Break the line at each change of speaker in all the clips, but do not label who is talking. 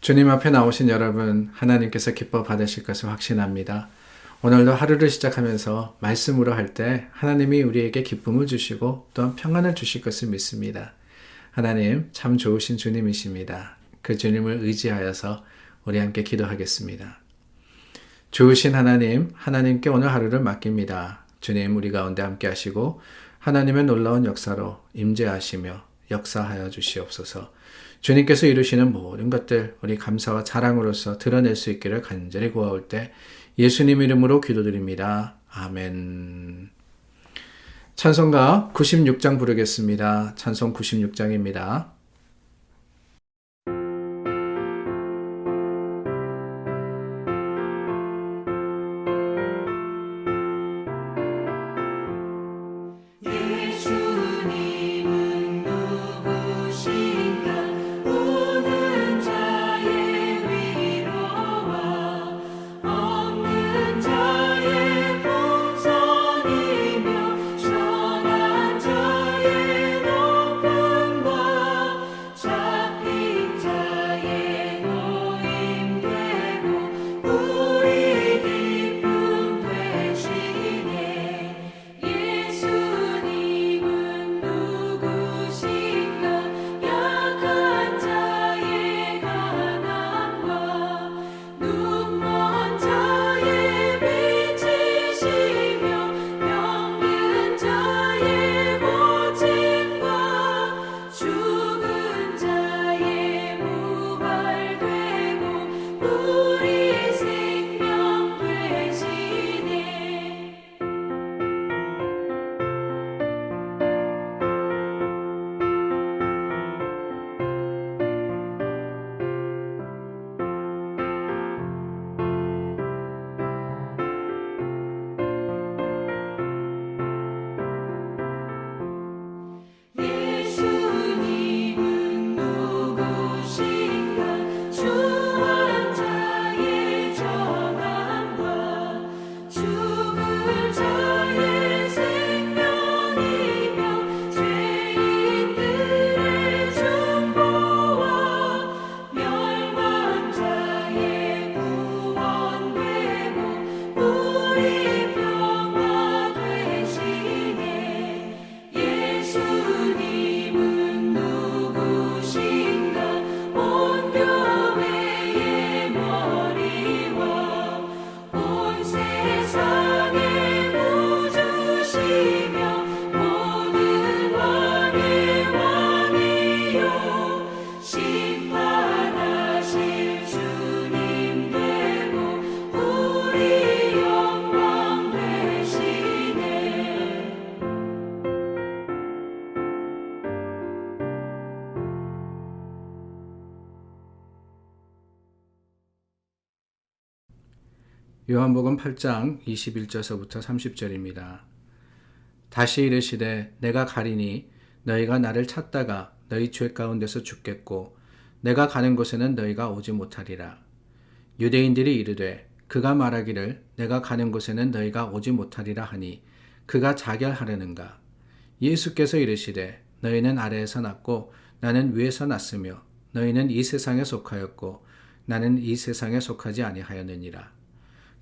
주님 앞에 나오신 여러분, 하나님께서 기뻐 받으실 것을 확신합니다. 오늘도 하루를 시작하면서 말씀으로 할 때 하나님이 우리에게 기쁨을 주시고 또한 평안을 주실 것을 믿습니다. 하나님, 참 좋으신 주님이십니다. 그 주님을 의지하여서 우리 함께 기도하겠습니다. 좋으신 하나님, 하나님께 오늘 하루를 맡깁니다. 주님, 우리 가운데 함께 하시고 하나님의 놀라운 역사로 임재하시며 역사하여 주시옵소서. 주님께서 이루시는 모든 것들 우리 감사와 자랑으로서 드러낼 수 있기를 간절히 구하올 때 예수님 이름으로 기도드립니다. 아멘. 찬송가 96장 부르겠습니다. 찬송 96장입니다. 요한복음 8장 21절서부터 30절입니다. 다시 이르시되 내가 가리니 너희가 나를 찾다가 너희 죄 가운데서 죽겠고 내가 가는 곳에는 너희가 오지 못하리라. 유대인들이 이르되 그가 말하기를 내가 가는 곳에는 너희가 오지 못하리라 하니 그가 자결하려는가. 예수께서 이르시되 너희는 아래에서 났고 나는 위에서 났으며 너희는 이 세상에 속하였고 나는 이 세상에 속하지 아니하였느니라.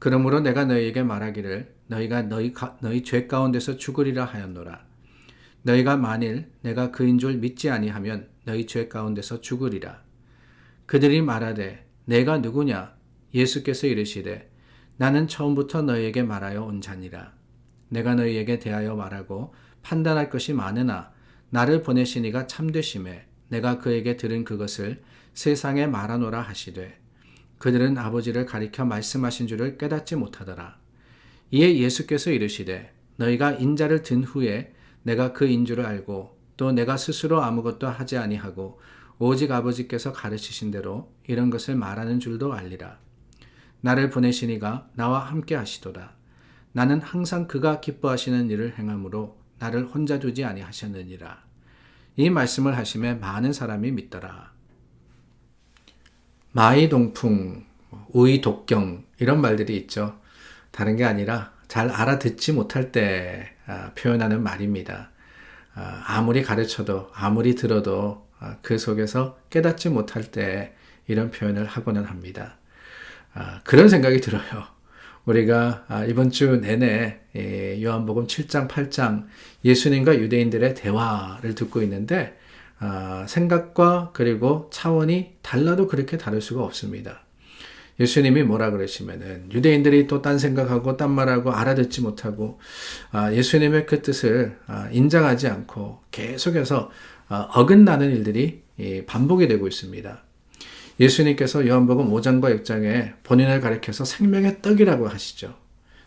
그러므로 내가 너희에게 말하기를 너희가 너희 죄 가운데서 죽으리라 하였노라. 너희가 만일 내가 그인 줄 믿지 아니하면 너희 죄 가운데서 죽으리라. 그들이 말하되 내가 누구냐? 예수께서 이르시되 나는 처음부터 너희에게 말하여 온 자니라. 내가 너희에게 대하여 말하고 판단할 것이 많으나 나를 보내신 이가 참되심에 내가 그에게 들은 그것을 세상에 말하노라 하시되 그들은 아버지를 가리켜 말씀하신 줄을 깨닫지 못하더라. 이에 예수께서 이르시되 너희가 인자를 든 후에 내가 그 인줄을 알고 또 내가 스스로 아무것도 하지 아니하고 오직 아버지께서 가르치신 대로 이런 것을 말하는 줄도 알리라. 나를 보내신 이가 나와 함께 하시도다. 나는 항상 그가 기뻐하시는 일을 행함으로 나를 혼자 두지 아니하셨느니라. 이 말씀을 하심에 많은 사람이 믿더라. 마이동풍, 우이독경 이런 말들이 있죠. 다른 게 아니라 잘 알아듣지 못할 때 표현하는 말입니다. 아무리 가르쳐도 아무리 들어도 그 속에서 깨닫지 못할 때 이런 표현을 하고는 합니다. 그런 생각이 들어요. 우리가 이번 주 내내 요한복음 7장, 8장 예수님과 유대인들의 대화를 듣고 있는데 생각과 그리고 차원이 달라도 그렇게 다를 수가 없습니다. 예수님이 뭐라 그러시면은 유대인들이 또 딴 생각하고 딴 말하고 알아듣지 못하고 예수님의 그 뜻을 인정하지 않고 계속해서 어긋나는 일들이 반복이 되고 있습니다. 예수님께서 요한복음 5장과 6장에 본인을 가리켜서 생명의 떡이라고 하시죠.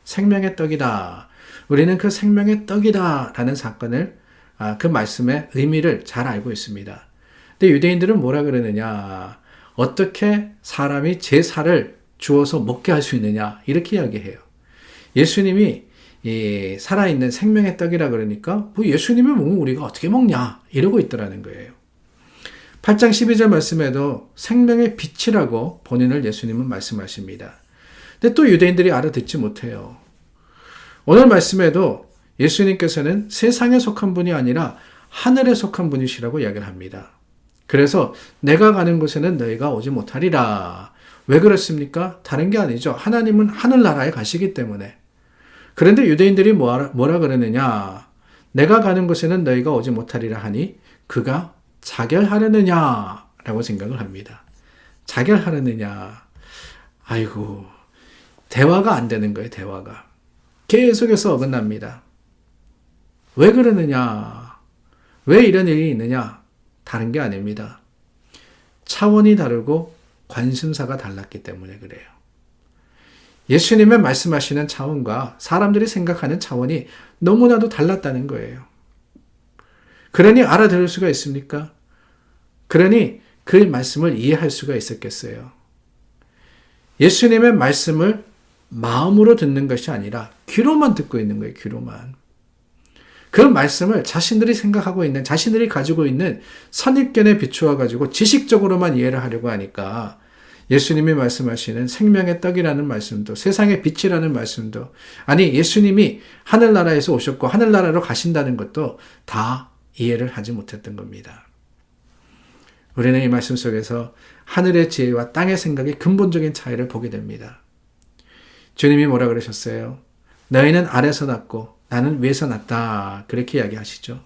생명의 떡이다. 우리는 그 생명의 떡이다 라는 사건을 그 말씀의 의미를 잘 알고 있습니다. 근데 유대인들은 뭐라 그러느냐? 어떻게 사람이 제 살을 주어서 먹게 할 수 있느냐? 이렇게 이야기해요. 예수님이 살아있는 생명의 떡이라 그러니까 뭐 예수님을 먹으면 우리가 어떻게 먹냐? 이러고 있더라는 거예요. 8장 12절 말씀에도 생명의 빛이라고 본인을 예수님은 말씀하십니다. 근데 또 유대인들이 알아듣지 못해요. 오늘 말씀에도 예수님께서는 세상에 속한 분이 아니라 하늘에 속한 분이시라고 이야기를 합니다. 그래서 내가 가는 곳에는 너희가 오지 못하리라. 왜 그렇습니까? 다른 게 아니죠. 하나님은 하늘나라에 가시기 때문에. 그런데 유대인들이 뭐라 그러느냐? 내가 가는 곳에는 너희가 오지 못하리라 하니 그가 자결하려느냐라고 생각을 합니다. 자결하려느냐. 아이고, 대화가 안 되는 거예요, 대화가. 계속해서 어긋납니다. 왜 그러느냐? 왜 이런 일이 있느냐? 다른 게 아닙니다. 차원이 다르고 관심사가 달랐기 때문에 그래요. 예수님의 말씀하시는 차원과 사람들이 생각하는 차원이 너무나도 달랐다는 거예요. 그러니 알아들을 수가 있습니까? 그러니 그 말씀을 이해할 수가 있었겠어요. 예수님의 말씀을 마음으로 듣는 것이 아니라 귀로만 듣고 있는 거예요. 귀로만. 그 말씀을 자신들이 생각하고 있는, 자신들이 가지고 있는 선입견에 비추어 가지고 지식적으로만 이해를 하려고 하니까 예수님이 말씀하시는 생명의 떡이라는 말씀도, 세상의 빛이라는 말씀도, 아니 예수님이 하늘나라에서 오셨고 하늘나라로 가신다는 것도 다 이해를 하지 못했던 겁니다. 우리는 이 말씀 속에서 하늘의 지혜와 땅의 생각의 근본적인 차이를 보게 됩니다. 주님이 뭐라 그러셨어요? 너희는 아래서 났고 나는 위에서 났다. 그렇게 이야기하시죠.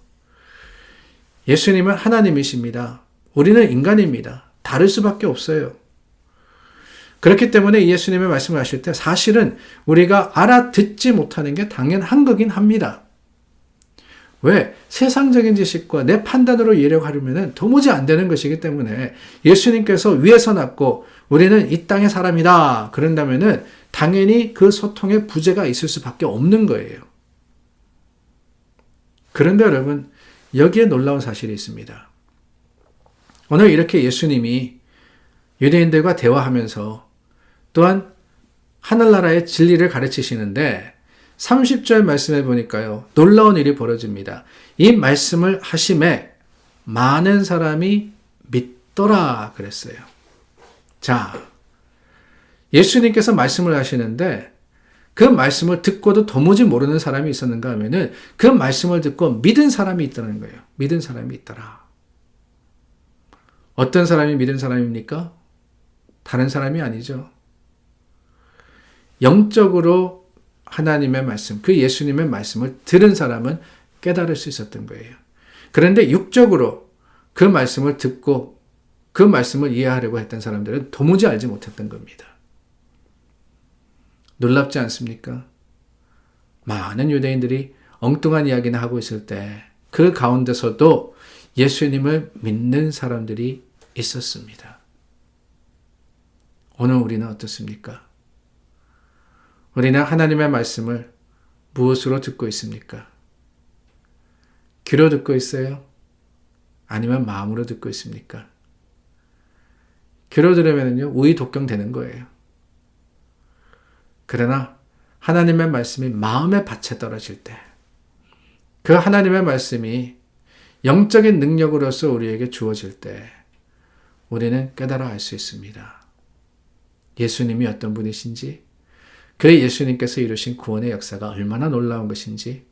예수님은 하나님이십니다. 우리는 인간입니다. 다를 수밖에 없어요. 그렇기 때문에 예수님의 말씀을 하실 때 사실은 우리가 알아듣지 못하는 게 당연한 거긴 합니다. 왜? 세상적인 지식과 내 판단으로 이해를 하려면 도무지 안 되는 것이기 때문에 예수님께서 위에서 났고 우리는 이 땅의 사람이다. 그런다면은 당연히 그 소통에 부재가 있을 수밖에 없는 거예요. 그런데 여러분, 여기에 놀라운 사실이 있습니다. 오늘 이렇게 예수님이 유대인들과 대화하면서 또한 하늘나라의 진리를 가르치시는데 30절 말씀해 보니까요. 놀라운 일이 벌어집니다. 이 말씀을 하심에 많은 사람이 믿더라 그랬어요. 자, 예수님께서 말씀을 하시는데 그 말씀을 듣고도 도무지 모르는 사람이 있었는가 하면은 그 말씀을 듣고 믿은 사람이 있다는 거예요. 믿은 사람이 있더라. 어떤 사람이 믿은 사람입니까? 다른 사람이 아니죠. 영적으로 하나님의 말씀, 그 예수님의 말씀을 들은 사람은 깨달을 수 있었던 거예요. 그런데 육적으로 그 말씀을 듣고 그 말씀을 이해하려고 했던 사람들은 도무지 알지 못했던 겁니다. 놀랍지 않습니까? 많은 유대인들이 엉뚱한 이야기나 하고 있을 때 그 가운데서도 예수님을 믿는 사람들이 있었습니다. 오늘 우리는 어떻습니까? 우리는 하나님의 말씀을 무엇으로 듣고 있습니까? 귀로 듣고 있어요? 아니면 마음으로 듣고 있습니까? 귀로 들으면요, 우의 독경 되는 거예요. 그러나 하나님의 말씀이 마음의 밭에 떨어질 때, 그 하나님의 말씀이 영적인 능력으로서 우리에게 주어질 때, 우리는 깨달아 알 수 있습니다. 예수님이 어떤 분이신지, 그 예수님께서 이루신 구원의 역사가 얼마나 놀라운 것인지,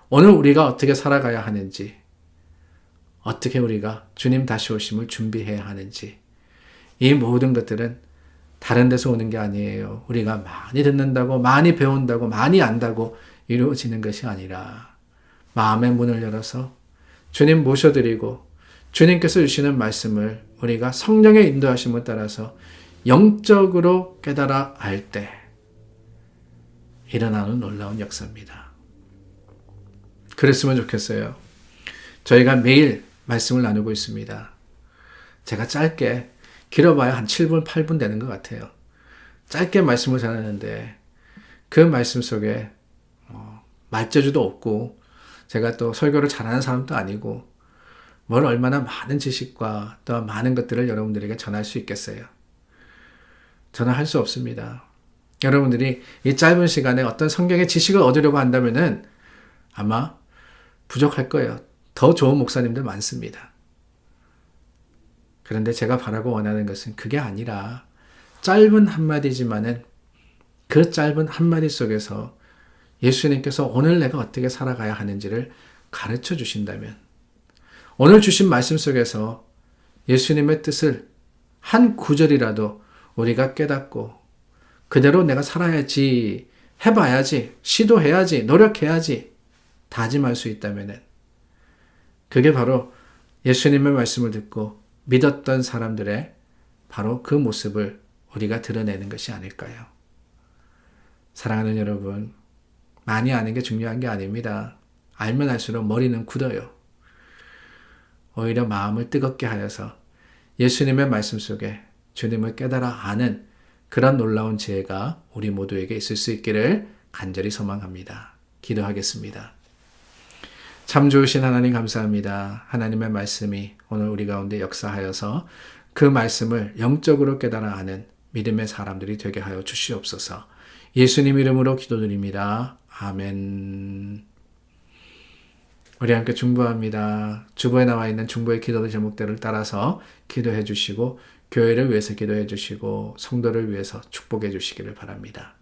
오늘 우리가 어떻게 살아가야 하는지, 어떻게 우리가 주님 다시 오심을 준비해야 하는지, 이 모든 것들은 다른 데서 오는 게 아니에요. 우리가 많이 듣는다고, 많이 배운다고, 많이 안다고 이루어지는 것이 아니라 마음의 문을 열어서 주님 모셔드리고 주님께서 주시는 말씀을 우리가 성령의 인도하심을 따라서 영적으로 깨달아 알 때 일어나는 놀라운 역사입니다. 그랬으면 좋겠어요. 저희가 매일 말씀을 나누고 있습니다. 제가 짧게, 길어봐야 한 7분, 8분 되는 것 같아요. 짧게 말씀을 전하는데 그 말씀 속에 말재주도 없고 제가 또 설교를 잘하는 사람도 아니고 뭘 얼마나 많은 지식과 또 많은 것들을 여러분들에게 전할 수 있겠어요. 저는 할 수 없습니다. 여러분들이 이 짧은 시간에 어떤 성경의 지식을 얻으려고 한다면은 아마 부족할 거예요. 더 좋은 목사님들 많습니다. 그런데 제가 바라고 원하는 것은 그게 아니라 짧은 한마디지만은 그 짧은 한마디 속에서 예수님께서 오늘 내가 어떻게 살아가야 하는지를 가르쳐 주신다면 오늘 주신 말씀 속에서 예수님의 뜻을 한 구절이라도 우리가 깨닫고 그대로 내가 살아야지, 해봐야지, 시도해야지, 노력해야지 다짐할 수 있다면 그게 바로 예수님의 말씀을 듣고 믿었던 사람들의 바로 그 모습을 우리가 드러내는 것이 아닐까요? 사랑하는 여러분, 많이 아는 게 중요한 게 아닙니다. 알면 알수록 머리는 굳어요. 오히려 마음을 뜨겁게 하여서 예수님의 말씀 속에 주님을 깨달아 아는 그런 놀라운 지혜가 우리 모두에게 있을 수 있기를 간절히 소망합니다. 기도하겠습니다. 참 좋으신 하나님 감사합니다. 하나님의 말씀이 오늘 우리 가운데 역사하여서 그 말씀을 영적으로 깨달아 아는 믿음의 사람들이 되게 하여 주시옵소서. 예수님 이름으로 기도드립니다. 아멘. 우리 함께 중보합니다. 주보에 나와 있는 중보의 기도 제목들을 따라서 기도해 주시고 교회를 위해서 기도해 주시고 성도를 위해서 축복해 주시기를 바랍니다.